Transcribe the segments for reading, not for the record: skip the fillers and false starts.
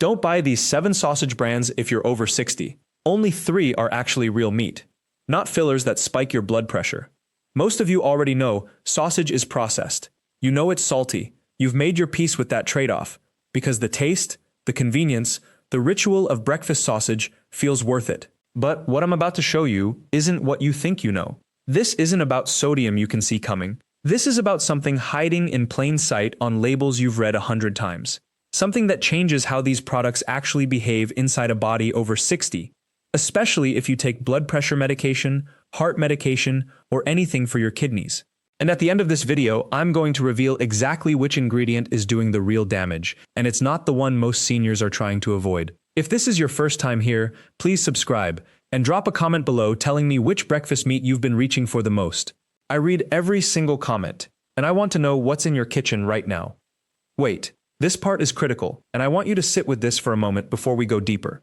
Don't buy these 7 sausage brands if you're over 60. Only 3 are actually real meat, not fillers that spike your blood pressure. Most of you already know sausage is processed. You know it's salty. You've made your peace with that trade-off because the taste, the convenience, the ritual of breakfast sausage feels worth it. But what I'm about to show you isn't what you think you know. This isn't about sodium you can see coming. This is about something hiding in plain sight on labels you've read 100 times. Something that changes how these products actually behave inside a body over 60, especially if you take blood pressure medication, heart medication, or anything for your kidneys. And at the end of this video, I'm going to reveal exactly which ingredient is doing the real damage, and it's not the one most seniors are trying to avoid. If this is your first time here, please subscribe, and drop a comment below telling me which breakfast meat you've been reaching for the most. I read every single comment, and I want to know what's in your kitchen right now. Wait, this part is critical, and I want you to sit with this for a moment before we go deeper.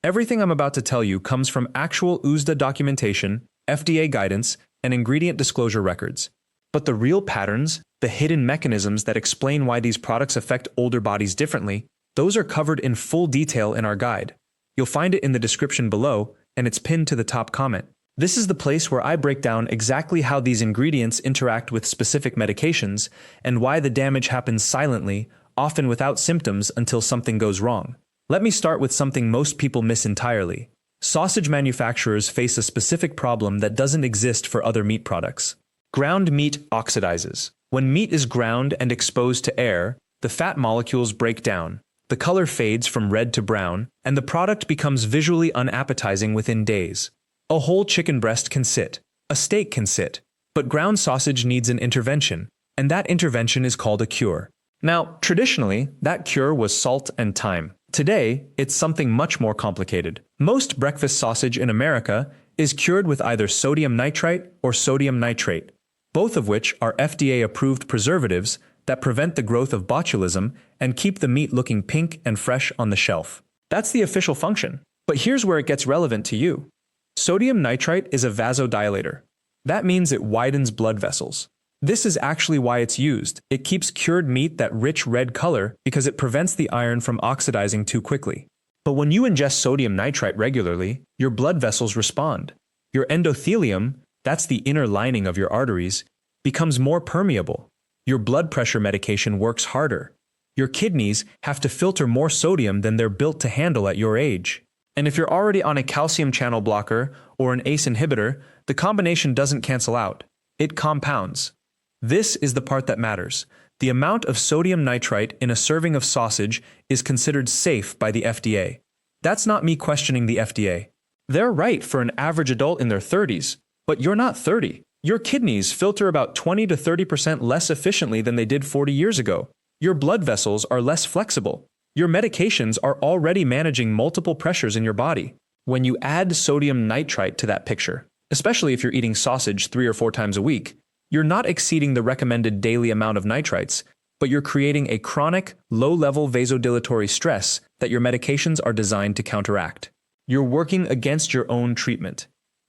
Everything I'm about to tell you comes from actual USDA documentation, FDA guidance, and ingredient disclosure records. But the real patterns, the hidden mechanisms that explain why these products affect older bodies differently, those are covered in full detail in our guide. You'll find it in the description below, and it's pinned to the top comment. This is the place where I break down exactly how these ingredients interact with specific medications and why the damage happens silently, often without symptoms until something goes wrong. Let me start with something most people miss entirely. Sausage manufacturers face a specific problem that doesn't exist for other meat products. Ground meat oxidizes. When meat is ground and exposed to air, the fat molecules break down. The color fades from red to brown, and the product becomes visually unappetizing within days. A whole chicken breast can sit. A steak can sit. But ground sausage needs an intervention, and that intervention is called a cure. Now, traditionally, that cure was salt and thyme. Today, it's something much more complicated. Most breakfast sausage in America is cured with either sodium nitrite or sodium nitrate, both of which are FDA-approved preservatives that prevent the growth of botulism and keep the meat looking pink and fresh on the shelf. That's the official function. But here's where it gets relevant to you. Sodium nitrite is a vasodilator. That means it widens blood vessels. This is actually why it's used. It keeps cured meat that rich red color because it prevents the iron from oxidizing too quickly. But when you ingest sodium nitrite regularly, your blood vessels respond. Your endothelium, that's the inner lining of your arteries, becomes more permeable. Your blood pressure medication works harder. Your kidneys have to filter more sodium than they're built to handle at your age. And if you're already on a calcium channel blocker or an ACE inhibitor, the combination doesn't cancel out. It compounds. This is the part that matters. The amount of sodium nitrite in a serving of sausage is considered safe by the FDA. That's not me questioning the FDA. They're right for an average adult in their 30s, but you're not 30. Your kidneys filter about 20 to 30% less efficiently than they did 40 years ago. Your blood vessels are less flexible. Your medications are already managing multiple pressures in your body. When you add sodium nitrite to that picture, especially if you're eating sausage 3 or 4 times a week, you're not exceeding the recommended daily amount of nitrites, but you're creating a chronic, low-level vasodilatory stress that your medications are designed to counteract. You're working against your own treatment.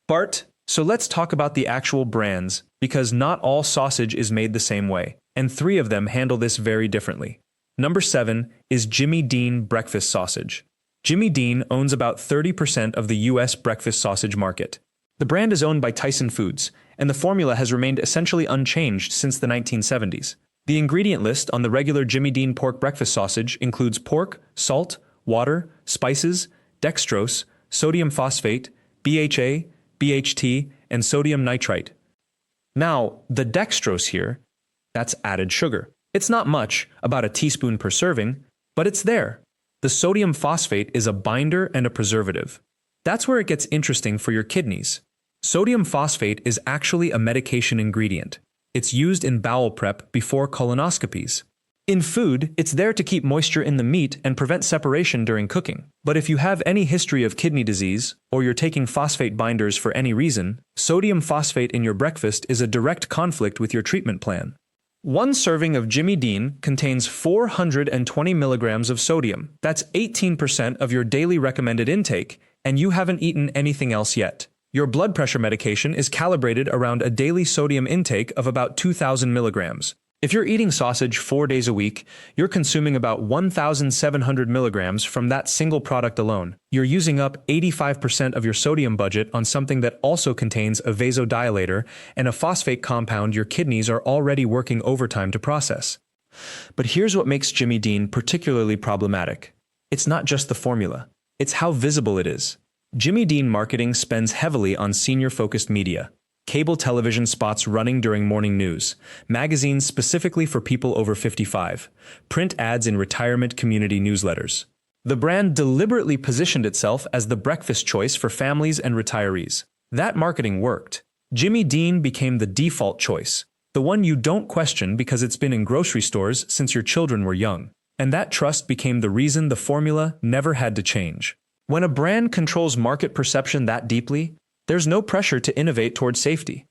Bart, so let's talk about the actual brands, because not all sausage is made the same way, and 3 of them handle this very differently. Number 7 is Jimmy Dean breakfast sausage. Jimmy Dean owns about 30% of the US breakfast sausage market. The brand is owned by Tyson Foods, and the formula has remained essentially unchanged since the 1970s. The ingredient list on the regular Jimmy Dean pork breakfast sausage includes pork, salt, water, spices, dextrose, sodium phosphate, BHA, BHT, and sodium nitrite. Now, the dextrose here, that's added sugar. It's not much, about a teaspoon per serving, but it's there. The sodium phosphate is a binder and a preservative. That's where it gets interesting for your kidneys. Sodium phosphate is actually a medication ingredient. It's used in bowel prep before colonoscopies. In food, it's there to keep moisture in the meat and prevent separation during cooking. But if you have any history of kidney disease, or you're taking phosphate binders for any reason, sodium phosphate in your breakfast is a direct conflict with your treatment plan. 1 serving of Jimmy Dean contains 420 milligrams of sodium. That's 18% of your daily recommended intake, and you haven't eaten anything else yet. Your blood pressure medication is calibrated around a daily sodium intake of about 2,000 milligrams. If you're eating sausage 4 days a week, you're consuming about 1,700 milligrams from that single product alone. You're using up 85% of your sodium budget on something that also contains a vasodilator and a phosphate compound your kidneys are already working overtime to process. But here's what makes Jimmy Dean particularly problematic. It's not just the formula. It's how visible it is. Jimmy Dean marketing spends heavily on senior-focused media. Cable television spots running during morning news, magazines specifically for people over 55, print ads in retirement community newsletters. The brand deliberately positioned itself as the breakfast choice for families and retirees. That marketing worked. Jimmy Dean became the default choice, the one you don't question because it's been in grocery stores since your children were young. And that trust became the reason the formula never had to change. When a brand controls market perception that deeply, there's no pressure to innovate towards safety.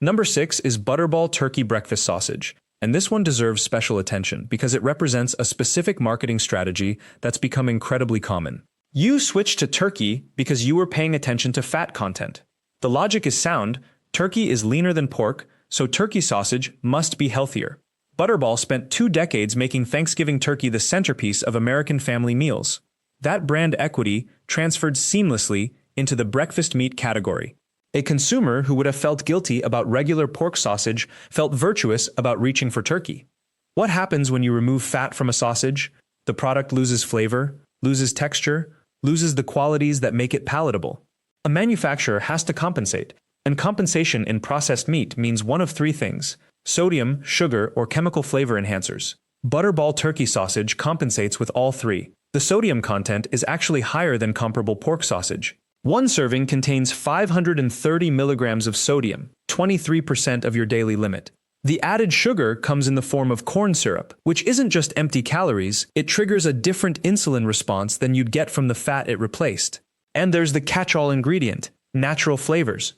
Number 6 is Butterball Turkey Breakfast Sausage, and this one deserves special attention because it represents a specific marketing strategy that's become incredibly common. You switched to turkey because you were paying attention to fat content. The logic is sound: turkey is leaner than pork, so turkey sausage must be healthier. Butterball spent 2 decades making Thanksgiving turkey the centerpiece of American family meals. That brand equity transferred seamlessly into the breakfast meat category. A consumer who would have felt guilty about regular pork sausage felt virtuous about reaching for turkey. What happens when you remove fat from a sausage? The product loses flavor, loses texture, loses the qualities that make it palatable. A manufacturer has to compensate, and compensation in processed meat means one of 3 things: sodium, sugar, or chemical flavor enhancers. Butterball turkey sausage compensates with all 3. The sodium content is actually higher than comparable pork sausage. One serving contains 530 milligrams of sodium, 23% of your daily limit. The added sugar comes in the form of corn syrup, which isn't just empty calories, it triggers a different insulin response than you'd get from the fat it replaced. And there's the catch-all ingredient: natural flavors.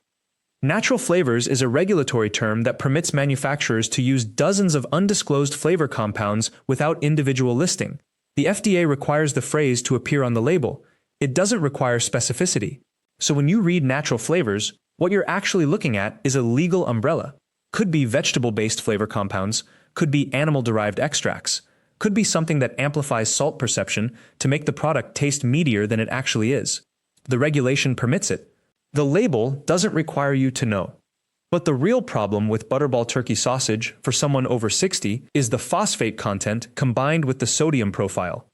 Natural flavors is a regulatory term that permits manufacturers to use dozens of undisclosed flavor compounds without individual listing. The FDA requires the phrase to appear on the label. It doesn't require specificity. So when you read natural flavors, what you're actually looking at is a legal umbrella. Could be vegetable-based flavor compounds, could be animal-derived extracts, could be something that amplifies salt perception to make the product taste meatier than it actually is. The regulation permits it. The label doesn't require you to know. But the real problem with Butterball turkey sausage for someone over 60 is the phosphate content combined with the sodium profile.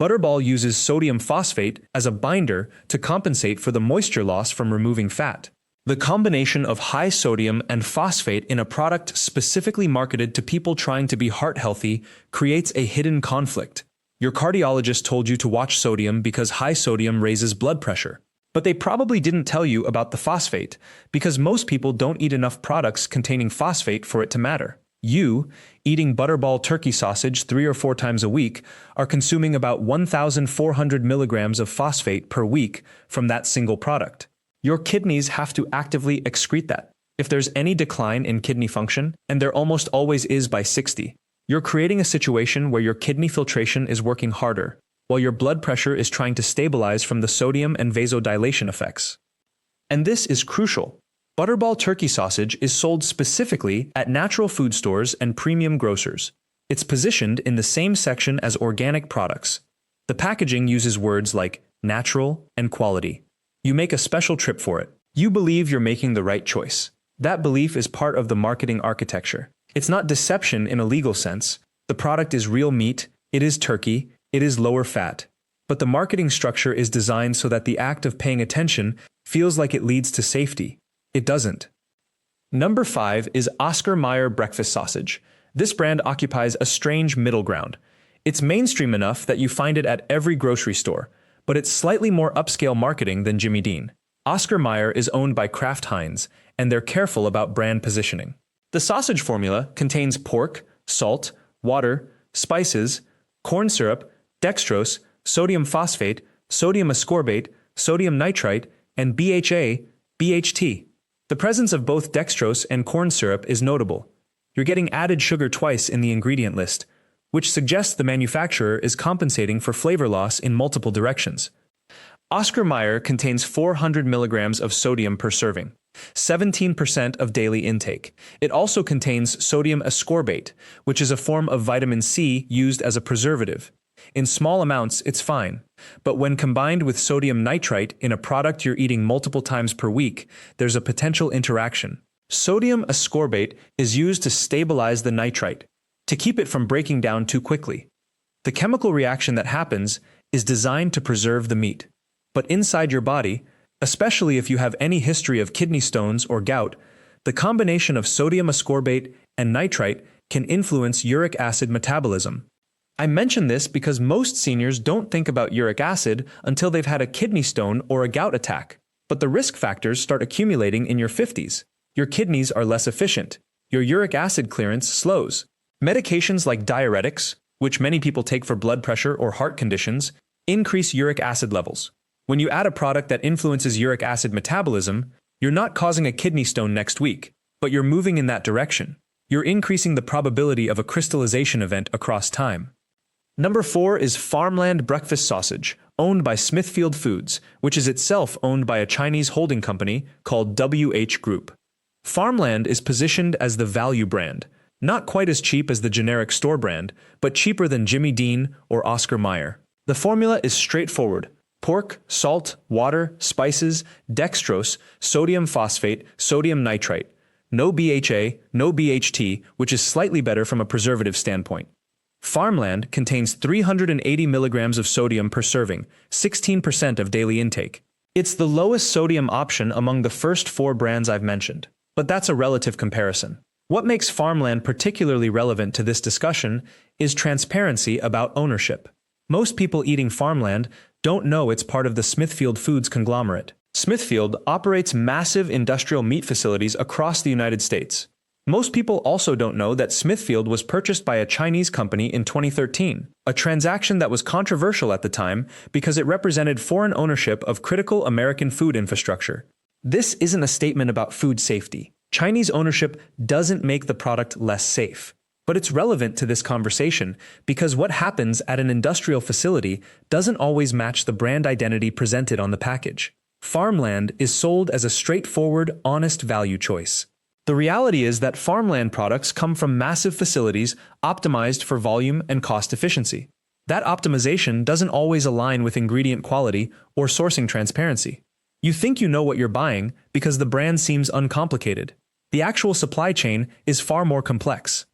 Butterball uses sodium phosphate as a binder to compensate for the moisture loss from removing fat. The combination of high sodium and phosphate in a product specifically marketed to people trying to be heart healthy creates a hidden conflict. Your cardiologist told you to watch sodium because high sodium raises blood pressure. But they probably didn't tell you about the phosphate, because most people don't eat enough products containing phosphate for it to matter. You, eating Butterball turkey sausage 3 or 4 times a week, are consuming about 1,400 milligrams of phosphate per week from that single product. Your kidneys have to actively excrete that. If there's any decline in kidney function, and there almost always is by 60, you're creating a situation where your kidney filtration is working harder, while your blood pressure is trying to stabilize from the sodium and vasodilation effects. And this is crucial. Butterball turkey sausage is sold specifically at natural food stores and premium grocers. It's positioned in the same section as organic products. The packaging uses words like natural and quality. You make a special trip for it. You believe you're making the right choice. That belief is part of the marketing architecture. It's not deception in a legal sense. The product is real meat, it is turkey, it is lower fat. But the marketing structure is designed so that the act of paying attention feels like it leads to safety. It doesn't. Number 5 is Oscar Mayer breakfast sausage. This brand occupies a strange middle ground. It's mainstream enough that you find it at every grocery store, but it's slightly more upscale marketing than Jimmy Dean. Oscar Mayer is owned by Kraft Heinz, and they're careful about brand positioning. The sausage formula contains pork, salt, water, spices, corn syrup, dextrose, sodium phosphate, sodium ascorbate, sodium nitrite, and BHA, BHT. The presence of both dextrose and corn syrup is notable. You're getting added sugar twice in the ingredient list, which suggests the manufacturer is compensating for flavor loss in multiple directions. Oscar Mayer contains 400 milligrams of sodium per serving. 17% of daily intake. It also contains sodium ascorbate, which is a form of vitamin C used as a preservative. In small amounts, it's fine. But when combined with sodium nitrite in a product you're eating multiple times per week, there's a potential interaction. Sodium ascorbate is used to stabilize the nitrite, to keep it from breaking down too quickly. The chemical reaction that happens is designed to preserve the meat. But inside your body, especially if you have any history of kidney stones or gout, the combination of sodium ascorbate and nitrite can influence uric acid metabolism. I mention this because most seniors don't think about uric acid until they've had a kidney stone or a gout attack. But the risk factors start accumulating in your 50s. Your kidneys are less efficient. Your uric acid clearance slows. Medications like diuretics, which many people take for blood pressure or heart conditions, increase uric acid levels. When you add a product that influences uric acid metabolism, you're not causing a kidney stone next week, but you're moving in that direction. You're increasing the probability of a crystallization event across time. Number 4 is Farmland breakfast sausage, owned by Smithfield Foods, which is itself owned by a Chinese holding company called WH Group. Farmland is positioned as the value brand, not quite as cheap as the generic store brand, but cheaper than Jimmy Dean or Oscar Mayer. The formula is straightforward. Pork, salt, water, spices, dextrose, sodium phosphate, sodium nitrite. No BHA, no BHT, which is slightly better from a preservative standpoint. Farmland contains 380 milligrams of sodium per serving, 16% of daily intake. It's the lowest sodium option among the first 4 brands I've mentioned. But that's a relative comparison. What makes Farmland particularly relevant to this discussion is transparency about ownership. Most people eating Farmland don't know it's part of the Smithfield Foods conglomerate. Smithfield operates massive industrial meat facilities across the United States. Most people also don't know that Smithfield was purchased by a Chinese company in 2013, a transaction that was controversial at the time because it represented foreign ownership of critical American food infrastructure. This isn't a statement about food safety. Chinese ownership doesn't make the product less safe. But it's relevant to this conversation because what happens at an industrial facility doesn't always match the brand identity presented on the package. Farmland is sold as a straightforward, honest value choice. The reality is that Farmland products come from massive facilities optimized for volume and cost efficiency. That optimization doesn't always align with ingredient quality or sourcing transparency. You think you know what you're buying because the brand seems uncomplicated. The actual supply chain is far more complex.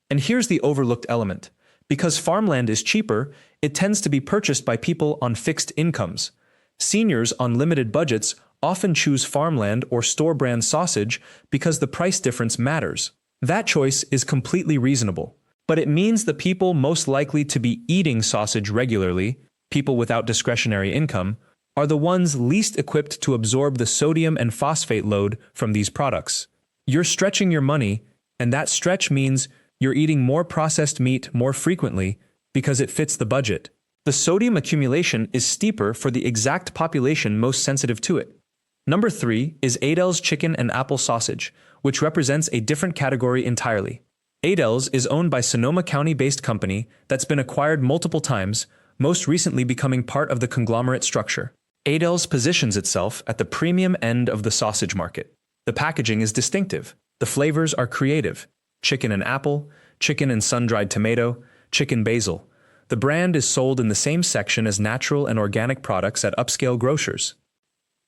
And here's the overlooked element. Because Farmland is cheaper, it tends to be purchased by people on fixed incomes. Seniors on limited budgets often choose Farmland or store-brand sausage because the price difference matters. That choice is completely reasonable. But it means the people most likely to be eating sausage regularly, people without discretionary income, are the ones least equipped to absorb the sodium and phosphate load from these products. You're stretching your money, and that stretch means you're eating more processed meat more frequently because it fits the budget. The sodium accumulation is steeper for the exact population most sensitive to it. Number 3 is Aidells chicken and apple sausage, which represents a different category entirely. Aidells is owned by Sonoma County-based company that's been acquired multiple times, most recently becoming part of the conglomerate structure. Aidells positions itself at the premium end of the sausage market. The packaging is distinctive. The flavors are creative. Chicken and apple, chicken and sun-dried tomato, chicken basil. The brand is sold in the same section as natural and organic products at upscale grocers.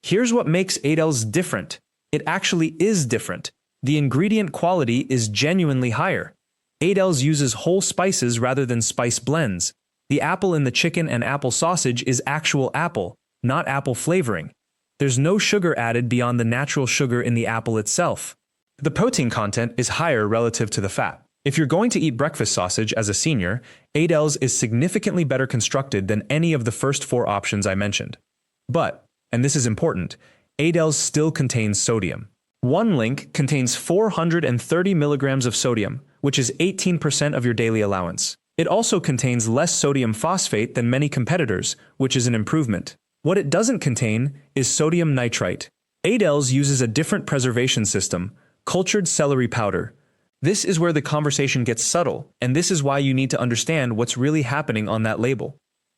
Here's what makes Aidells different. It actually is different. The ingredient quality is genuinely higher. Aidells uses whole spices rather than spice blends. The apple in the chicken and apple sausage is actual apple, not apple flavoring. There's no sugar added beyond the natural sugar in the apple itself. The protein content is higher relative to the fat. If you're going to eat breakfast sausage as a senior, Aidells is significantly better constructed than any of the first 4 options I mentioned. But, and this is important, Aidells still contains sodium. One link contains 430 milligrams of sodium, which is 18% of your daily allowance. It also contains less sodium phosphate than many competitors, which is an improvement. What it doesn't contain is sodium nitrite. Aidells uses a different preservation system, cultured celery powder. This is where the conversation gets subtle, and this is why you need to understand what's really happening on that label.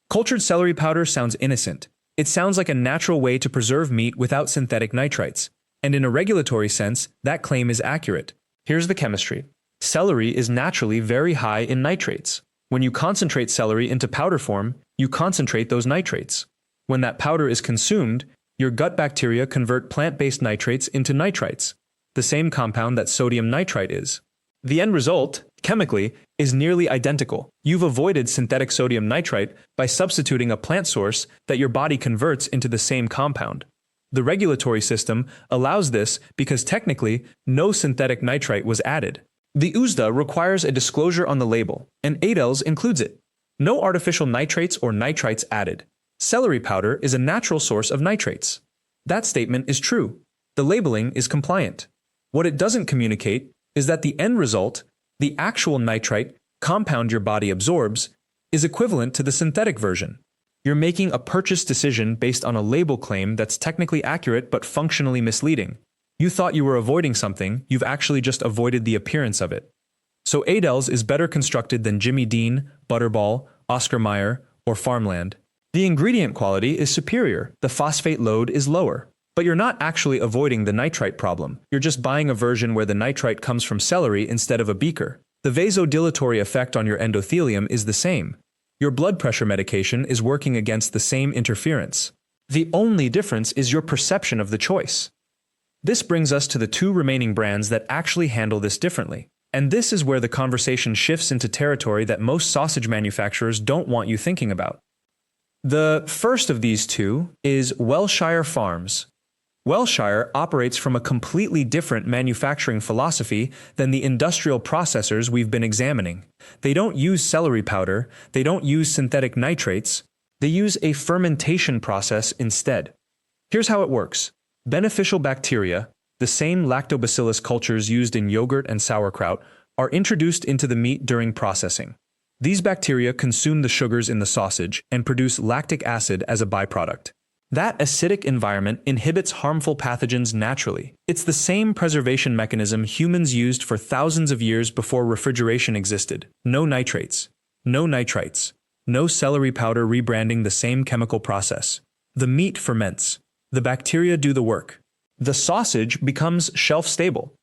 Cultured celery powder sounds innocent. It sounds like a natural way to preserve meat without synthetic nitrites. And in a regulatory sense, that claim is accurate. Here's the chemistry. Celery is naturally very high in nitrates. When you concentrate celery into powder form, you concentrate those nitrates. When that powder is consumed, your gut bacteria convert plant-based nitrates into nitrites, the same compound that sodium nitrite is. The end result, chemically, is nearly identical. You've avoided synthetic sodium nitrite by substituting a plant source that your body converts into the same compound. The regulatory system allows this because technically, no synthetic nitrite was added. The USDA requires a disclosure on the label, and additives includes it. No artificial nitrates or nitrites added. Celery powder is a natural source of nitrates. That statement is true. The labeling is compliant. What it doesn't communicate is that the end result, the actual nitrite compound your body absorbs, is equivalent to the synthetic version. You're making a purchase decision based on a label claim that's technically accurate but functionally misleading. You thought you were avoiding something, you've actually just avoided the appearance of it. So additives is better constructed than Jimmy Dean, Butterball, Oscar Mayer, or Farmland. The ingredient quality is superior, the phosphate load is lower. But you're not actually avoiding the nitrite problem. You're just buying a version where the nitrite comes from celery instead of a beaker. The vasodilatory effect on your endothelium is the same. Your blood pressure medication is working against the same interference. The only difference is your perception of the choice. This brings us to the two remaining brands that actually handle this differently. And this is where the conversation shifts into territory that most sausage manufacturers don't want you thinking about. The first of these two is Welshire Farms. Welshire operates from a completely different manufacturing philosophy than the industrial processors we've been examining. They don't use celery powder, they don't use synthetic nitrates, they use a fermentation process instead. Here's how it works. Beneficial bacteria, the same lactobacillus cultures used in yogurt and sauerkraut, are introduced into the meat during processing. These bacteria consume the sugars in the sausage and produce lactic acid as a byproduct. That acidic environment inhibits harmful pathogens naturally. It's the same preservation mechanism humans used for thousands of years before refrigeration existed. No nitrates, no nitrites, no celery powder rebranding the same chemical process. The meat ferments. The bacteria do the work. The sausage becomes shelf-stable.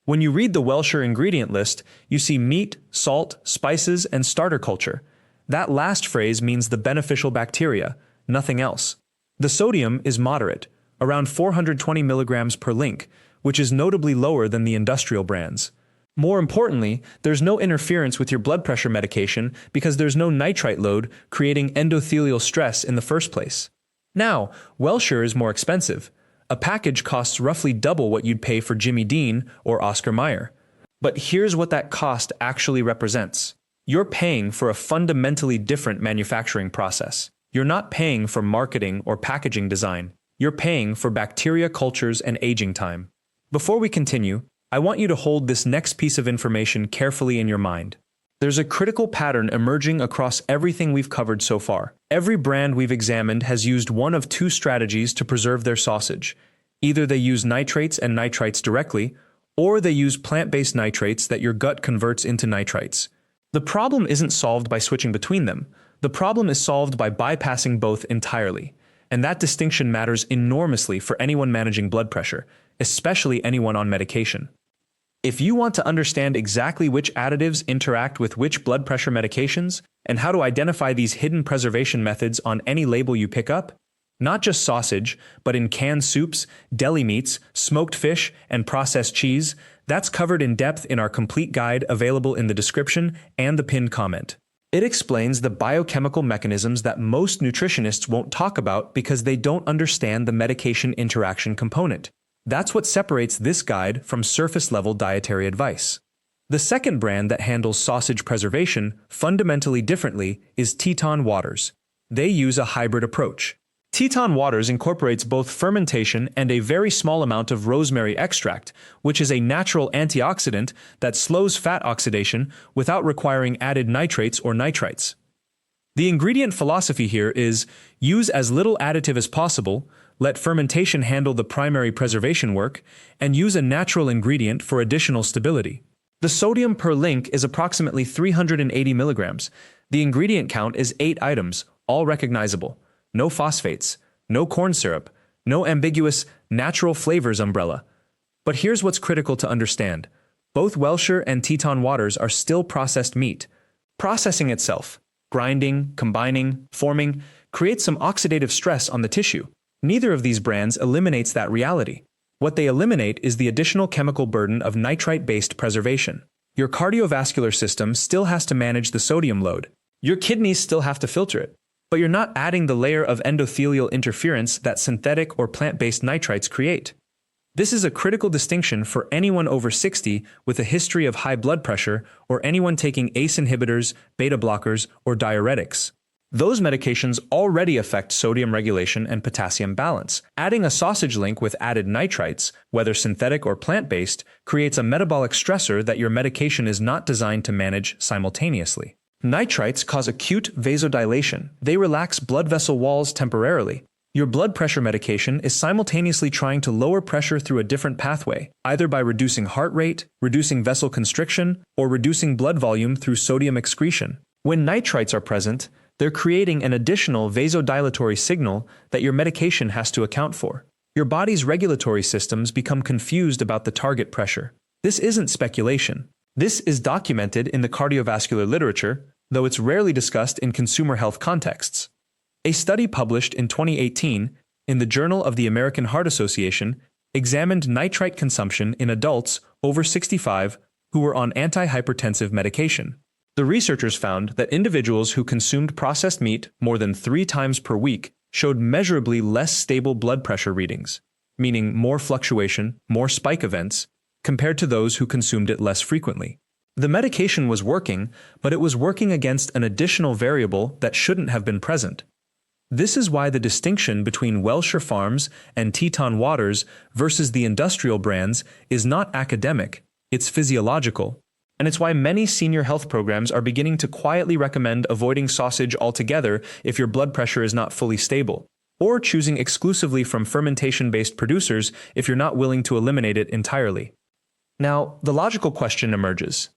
When you read the Welshire ingredient list, you see meat, salt, spices, and starter culture. That last phrase means the beneficial bacteria, nothing else. The sodium is moderate, around 420 milligrams per link, which is notably lower than the industrial brands. More importantly, there's no interference with your blood pressure medication because there's no nitrite load creating endothelial stress in the first place. Now, Welshire is more expensive. A package costs roughly double what you'd pay for Jimmy Dean or Oscar Mayer. But here's what that cost actually represents. You're paying for a fundamentally different manufacturing process. You're not paying for marketing or packaging design. You're paying for bacteria cultures and aging time. Before we continue, I want you to hold this next piece of information carefully in your mind. There's a critical pattern emerging across everything we've covered so far. Every brand we've examined has used one of two strategies to preserve their sausage. Either they use nitrates and nitrites directly, or they use plant-based nitrates that your gut converts into nitrites. The problem isn't solved by switching between them. The problem is solved by bypassing both entirely. And that distinction matters enormously for anyone managing blood pressure, especially anyone on medication. If you want to understand exactly which additives interact with which blood pressure medications, and how to identify these hidden preservation methods on any label you pick up, not just sausage, but in canned soups, deli meats, smoked fish, and processed cheese, that's covered in depth in our complete guide available in the description and the pinned comment. It explains the biochemical mechanisms that most nutritionists won't talk about because they don't understand the medication interaction component. That's what separates this guide from surface-level dietary advice. The second brand that handles sausage preservation fundamentally differently is Teton Waters. They use a hybrid approach. Teton Waters incorporates both fermentation and a very small amount of rosemary extract, which is a natural antioxidant that slows fat oxidation without requiring added nitrates or nitrites. The ingredient philosophy here is use as little additive as possible, let fermentation handle the primary preservation work, and use a natural ingredient for additional stability. The sodium per link is approximately 380 milligrams. The ingredient count is 8 items, all recognizable. No phosphates, no corn syrup, No ambiguous, natural flavors umbrella. But here's what's critical to understand. Both Welcher and Teton waters are still processed meat. Processing itself, grinding, combining, forming, creates some oxidative stress on the tissue. Neither of these brands eliminates that reality. What they eliminate is the additional chemical burden of nitrite-based preservation. Your cardiovascular system still has to manage the sodium load. Your kidneys still have to filter it. But you're not adding the layer of endothelial interference that synthetic or plant-based nitrites create. This is a critical distinction for anyone over 60 with a history of high blood pressure or anyone taking ACE inhibitors, beta blockers, or diuretics. Those medications already affect sodium regulation and potassium balance. Adding a sausage link with added nitrites, whether synthetic or plant-based, creates a metabolic stressor that your medication is not designed to manage simultaneously. Nitrites cause acute vasodilation. They relax blood vessel walls temporarily. Your blood pressure medication is simultaneously trying to lower pressure through a different pathway, either by reducing heart rate, reducing vessel constriction, or reducing blood volume through sodium excretion. When nitrites are present, they're creating an additional vasodilatory signal that your medication has to account for. Your body's regulatory systems become confused about the target pressure. This isn't speculation. This is documented in the cardiovascular literature, though it's rarely discussed in consumer health contexts. A study published in 2018 in the Journal of the American Heart Association examined nitrite consumption in adults over 65 who were on antihypertensive medication. The researchers found that individuals who consumed processed meat more than 3 times per week showed measurably less stable blood pressure readings, meaning more fluctuation, more spike events, compared to those who consumed it less frequently. The medication was working, but it was working against an additional variable that shouldn't have been present. This is why the distinction between Welcher Farms and Teton Waters versus the industrial brands is not academic, it's physiological. And it's why many senior health programs are beginning to quietly recommend avoiding sausage altogether if your blood pressure is not fully stable, or choosing exclusively from fermentation-based producers if you're not willing to eliminate it entirely. Now, the logical question emerges.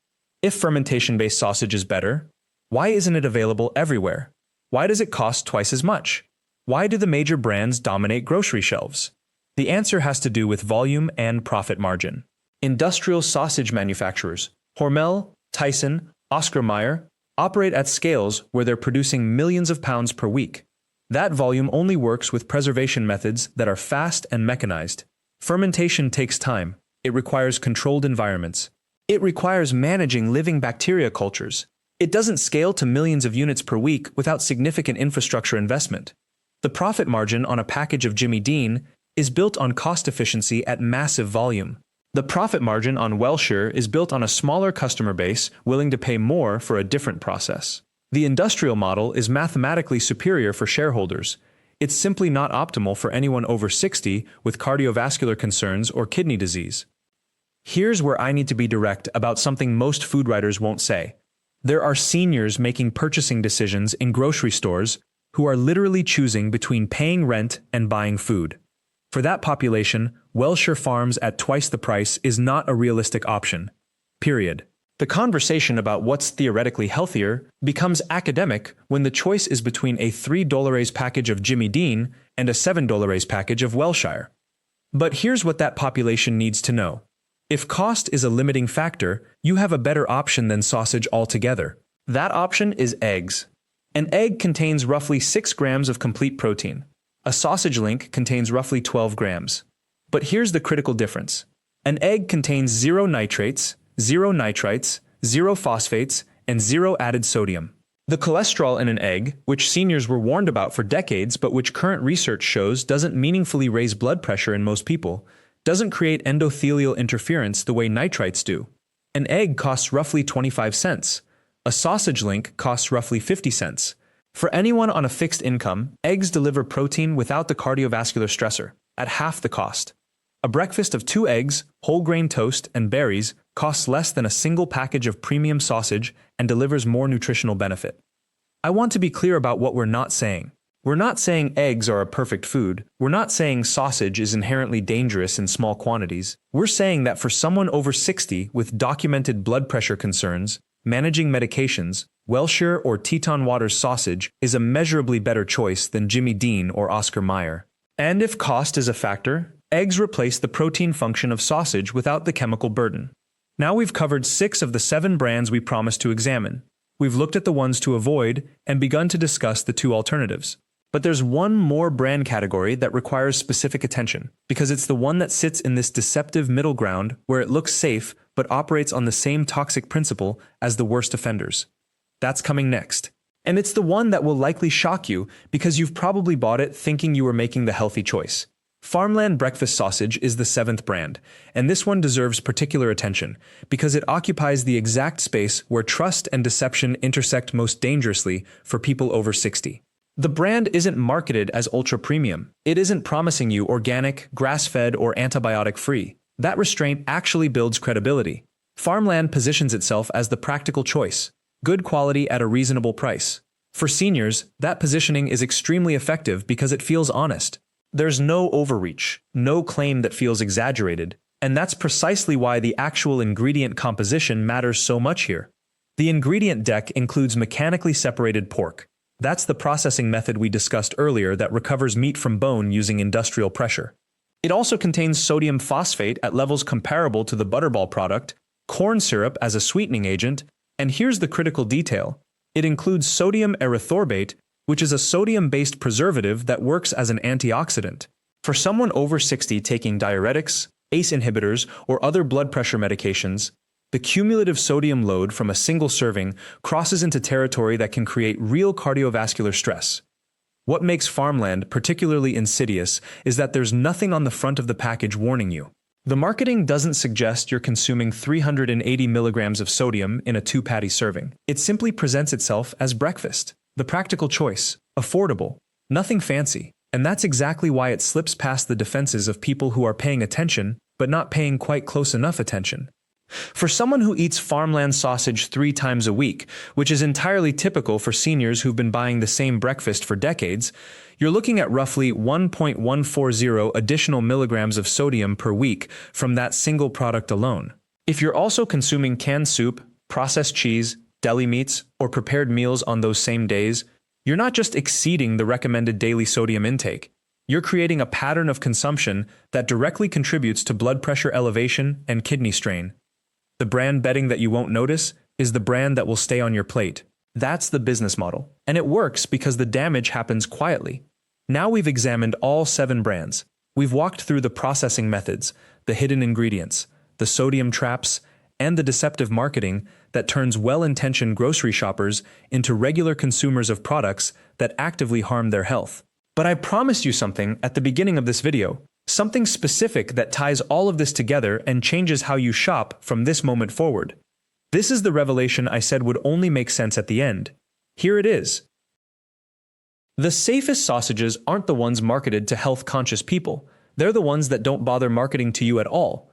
If fermentation-based sausage is better, why isn't it available everywhere? Why does it cost twice as much? Why do the major brands dominate grocery shelves? The answer has to do with volume and profit margin. Industrial sausage manufacturers, Hormel, Tyson, Oscar Mayer, operate at scales where they're producing millions of pounds per week. That volume only works with preservation methods that are fast and mechanized. Fermentation takes time. It requires controlled environments. It requires managing living bacteria cultures. It doesn't scale to millions of units per week without significant infrastructure investment. The profit margin on a package of Jimmy Dean is built on cost efficiency at massive volume. The profit margin on Welcher is built on a smaller customer base willing to pay more for a different process. The industrial model is mathematically superior for shareholders. It's simply not optimal for anyone over 60 with cardiovascular concerns or kidney disease. Here's where I need to be direct about something most food writers won't say. There are seniors making purchasing decisions in grocery stores who are literally choosing between paying rent and buying food. For that population, Welcher Farms at twice the price is not a realistic option. Period. The conversation about what's theoretically healthier becomes academic when the choice is between a $3 package of Jimmy Dean and a $7 package of Welshire. But here's what that population needs to know. If cost is a limiting factor, you have a better option than sausage altogether. That option is eggs. An egg contains roughly 6 grams of complete protein. A sausage link contains roughly 12 grams. But here's the critical difference. An egg contains 0 nitrates, 0 nitrites, 0 phosphates, and 0 added sodium. The cholesterol in an egg, which seniors were warned about for decades but which current research shows doesn't meaningfully raise blood pressure in most people, doesn't create endothelial interference the way nitrites do. An egg costs roughly 25 cents. A sausage link costs roughly 50 cents. For anyone on a fixed income, eggs deliver protein without the cardiovascular stressor, at half the cost. A breakfast of 2 eggs, whole grain toast, and berries costs less than a single package of premium sausage and delivers more nutritional benefit. I want to be clear about what we're not saying. We're not saying eggs are a perfect food. We're not saying sausage is inherently dangerous in small quantities. We're saying that for someone over 60 with documented blood pressure concerns, managing medications, Welcher or Teton Waters sausage is a measurably better choice than Jimmy Dean or Oscar Mayer. And if cost is a factor, eggs replace the protein function of sausage without the chemical burden. Now we've covered 6 of the 7 brands we promised to examine. We've looked at the ones to avoid and begun to discuss the 2 alternatives. But there's one more brand category that requires specific attention, because it's the one that sits in this deceptive middle ground where it looks safe but operates on the same toxic principle as the worst offenders. That's coming next. And it's the one that will likely shock you because you've probably bought it thinking you were making the healthy choice. Farmland breakfast sausage is the 7th brand, and this one deserves particular attention because it occupies the exact space where trust and deception intersect most dangerously for people over 60. The brand isn't marketed as ultra-premium. It isn't promising you organic, grass-fed, or antibiotic-free. That restraint actually builds credibility. Farmland positions itself as the practical choice, good quality at a reasonable price. For seniors, that positioning is extremely effective because it feels honest. There's no overreach, no claim that feels exaggerated, and that's precisely why the actual ingredient composition matters so much here. The ingredient deck includes mechanically separated pork. That's the processing method we discussed earlier that recovers meat from bone using industrial pressure. It also contains sodium phosphate at levels comparable to the Butterball product, corn syrup as a sweetening agent, and here's the critical detail. It includes sodium erythorbate, which is a sodium-based preservative that works as an antioxidant. For someone over 60 taking diuretics, ACE inhibitors, or other blood pressure medications, the cumulative sodium load from a single serving crosses into territory that can create real cardiovascular stress. What makes Farmland particularly insidious is that there's nothing on the front of the package warning you. The marketing doesn't suggest you're consuming 380 milligrams of sodium in a 2-patty serving. It simply presents itself as breakfast. The practical choice, affordable, nothing fancy, and that's exactly why it slips past the defenses of people who are paying attention, but not paying quite close enough attention. For someone who eats Farmland sausage 3 times a week, which is entirely typical for seniors who've been buying the same breakfast for decades, you're looking at roughly 1.140 additional milligrams of sodium per week from that single product alone. If you're also consuming canned soup, processed cheese, deli meats, or prepared meals on those same days, you're not just exceeding the recommended daily sodium intake. You're creating a pattern of consumption that directly contributes to blood pressure elevation and kidney strain. The brand betting that you won't notice is the brand that will stay on your plate. That's the business model. And it works because the damage happens quietly. Now we've examined all 7 brands. We've walked through the processing methods, the hidden ingredients, the sodium traps, and the deceptive marketing that turns well-intentioned grocery shoppers into regular consumers of products that actively harm their health. But I promised you something at the beginning of this video. Something specific that ties all of this together and changes how you shop from this moment forward. This is the revelation I said would only make sense at the end. Here it is. The safest sausages aren't the ones marketed to health-conscious people. They're the ones that don't bother marketing to you at all.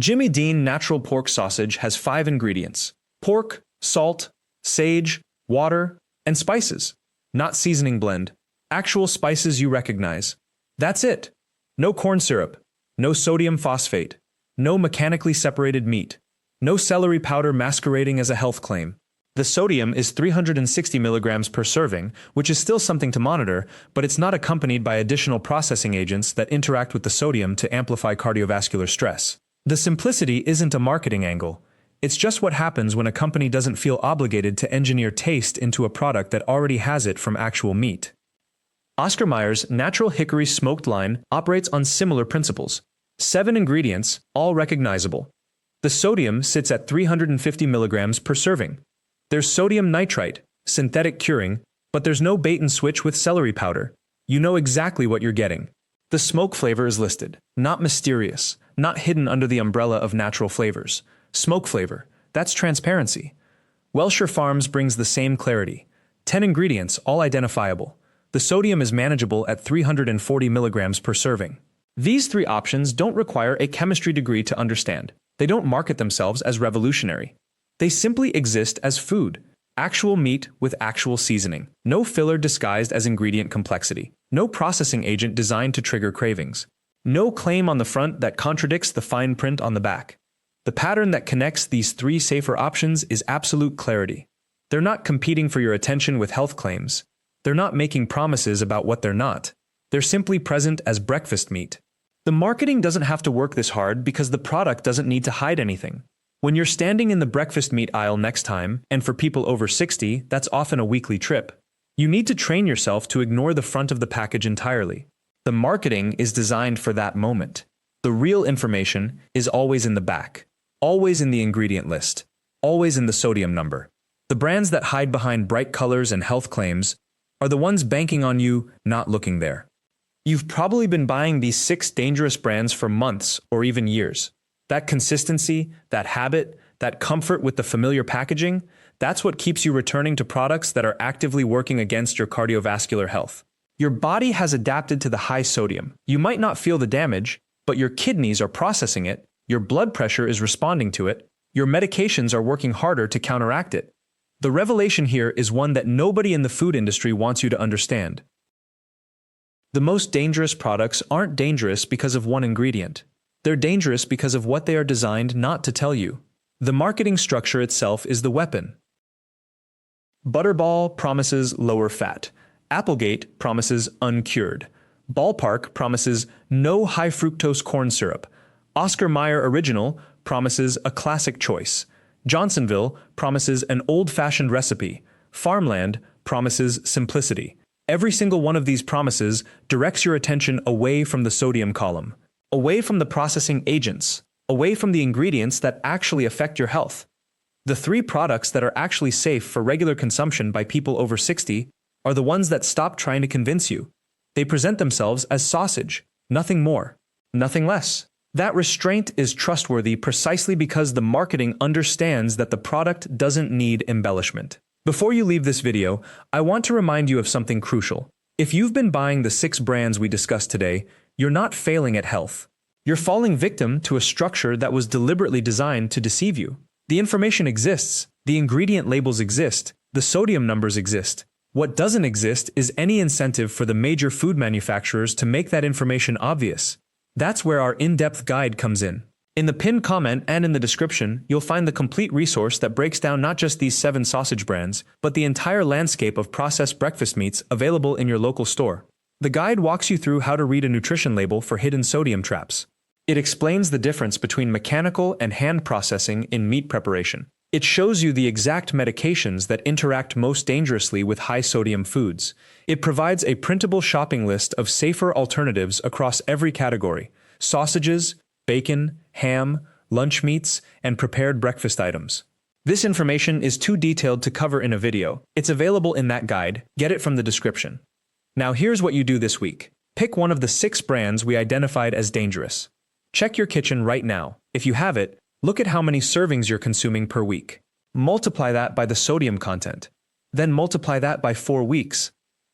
Jimmy Dean Natural Pork Sausage has 5 ingredients: pork, salt, sage, water, and spices. Not seasoning blend. Actual spices you recognize. That's it. No corn syrup, no sodium phosphate, no mechanically separated meat, no celery powder masquerading as a health claim. The sodium is 360 milligrams per serving, which is still something to monitor, but it's not accompanied by additional processing agents that interact with the sodium to amplify cardiovascular stress. The simplicity isn't a marketing angle. It's just what happens when a company doesn't feel obligated to engineer taste into a product that already has it from actual meat. Oscar Mayer's Natural Hickory Smoked line operates on similar principles. 7 ingredients, all recognizable. The sodium sits at 350 milligrams per serving. There's sodium nitrite, synthetic curing, but there's no bait and switch with celery powder. You know exactly what you're getting. The smoke flavor is listed, not mysterious, not hidden under the umbrella of natural flavors. Smoke flavor, that's transparency. Welshire Farms brings the same clarity. 10 ingredients, all identifiable. The sodium is manageable at 340 milligrams per serving. These 3 options don't require a chemistry degree to understand. They don't market themselves as revolutionary. They simply exist as food. Actual meat with actual seasoning. No filler disguised as ingredient complexity. No processing agent designed to trigger cravings. No claim on the front that contradicts the fine print on the back. The pattern that connects these 3 safer options is absolute clarity. They're not competing for your attention with health claims. They're not making promises about what they're not. They're simply present as breakfast meat. The marketing doesn't have to work this hard because the product doesn't need to hide anything. When you're standing in the breakfast meat aisle next time, and for people over 60, that's often a weekly trip, you need to train yourself to ignore the front of the package entirely. The marketing is designed for that moment. The real information is always in the back, always in the ingredient list, always in the sodium number. The brands that hide behind bright colors and health claims are the ones banking on you not looking there. You've probably been buying these 6 dangerous brands for months or even years. That consistency, that habit, that comfort with the familiar packaging, that's what keeps you returning to products that are actively working against your cardiovascular health. Your body has adapted to the high sodium. You might not feel the damage, but your kidneys are processing it, your blood pressure is responding to it, your medications are working harder to counteract it. The revelation here is one that nobody in the food industry wants you to understand. The most dangerous products aren't dangerous because of one ingredient. They're dangerous because of what they are designed not to tell you. The marketing structure itself is the weapon. Butterball promises lower fat. Applegate promises uncured. Ballpark promises no high fructose corn syrup. Oscar Mayer Original promises a classic choice. Johnsonville promises an old-fashioned recipe. Farmland promises simplicity. Every single one of these promises directs your attention away from the sodium column, away from the processing agents, away from the ingredients that actually affect your health. The 3 products that are actually safe for regular consumption by people over 60 are the ones that stop trying to convince you. They present themselves as sausage, nothing more, nothing less. That restraint is trustworthy precisely because the marketing understands that the product doesn't need embellishment. Before you leave this video, I want to remind you of something crucial. If you've been buying the 6 brands we discussed today, you're not failing at health. You're falling victim to a structure that was deliberately designed to deceive you. The information exists, the ingredient labels exist, the sodium numbers exist. What doesn't exist is any incentive for the major food manufacturers to make that information obvious. That's where our in-depth guide comes in. In the pinned comment and in the description, you'll find the complete resource that breaks down not just these 7 sausage brands, but the entire landscape of processed breakfast meats available in your local store. The guide walks you through how to read a nutrition label for hidden sodium traps. It explains the difference between mechanical and hand processing in meat preparation. It shows you the exact medications that interact most dangerously with high-sodium foods. It provides a printable shopping list of safer alternatives across every category: sausages, bacon, ham, lunch meats, and prepared breakfast items. This information is too detailed to cover in a video. It's available in that guide. Get it from the description. Now here's what you do this week. Pick one of the 6 brands we identified as dangerous. Check your kitchen right now. If you have it, look at how many servings you're consuming per week. Multiply that by the sodium content. Then multiply that by 4 weeks.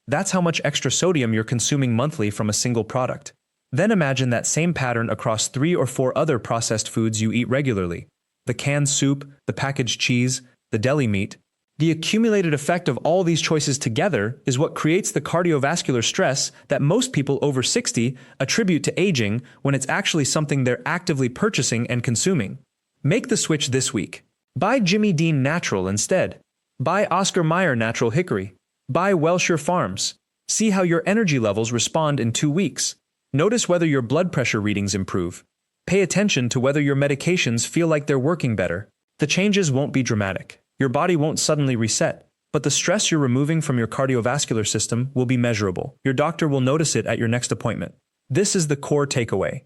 That's how much extra sodium you're consuming monthly from a single product. Then imagine that same pattern across 3 or 4 other processed foods you eat regularly. The canned soup, the packaged cheese, the deli meat. The accumulated effect of all these choices together is what creates the cardiovascular stress that most people over 60 attribute to aging when it's actually something they're actively purchasing and consuming. Make the switch this week. Buy Jimmy Dean Natural instead. Buy Oscar Mayer Natural Hickory. Buy Welshire Farms. See how your energy levels respond in 2 weeks. Notice whether your blood pressure readings improve. Pay attention to whether your medications feel like they're working better. The changes won't be dramatic. Your body won't suddenly reset, but the stress you're removing from your cardiovascular system will be measurable. Your doctor will notice it at your next appointment. This is the core takeaway.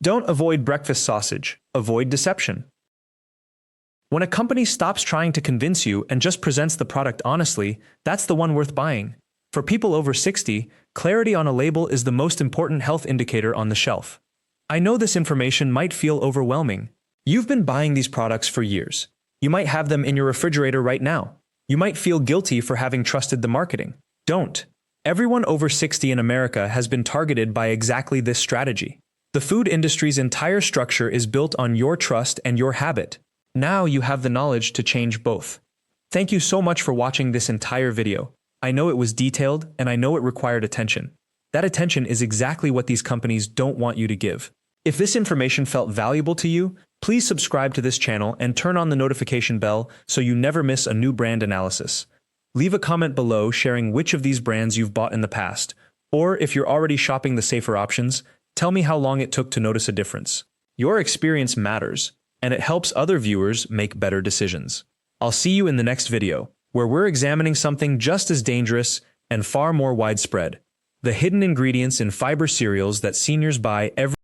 Don't avoid breakfast sausage. Avoid deception. When a company stops trying to convince you and just presents the product honestly, that's the one worth buying. For people over 60, clarity on a label is the most important health indicator on the shelf. I know this information might feel overwhelming. You've been buying these products for years. You might have them in your refrigerator right now. You might feel guilty for having trusted the marketing. Don't. Everyone over 60 in America has been targeted by exactly this strategy. The food industry's entire structure is built on your trust and your habit. Now you have the knowledge to change both. Thank you so much for watching this entire video. I know it was detailed, and I know it required attention. That attention is exactly what these companies don't want you to give. If this information felt valuable to you, please subscribe to this channel and turn on the notification bell so you never miss a new brand analysis. Leave a comment below sharing which of these brands you've bought in the past, Or if you're already shopping the safer options, tell me how long it took to notice a difference. Your experience matters, and it helps other viewers make better decisions. I'll see you in the next video, where we're examining something just as dangerous and far more widespread: the hidden ingredients in fiber cereals that seniors buy every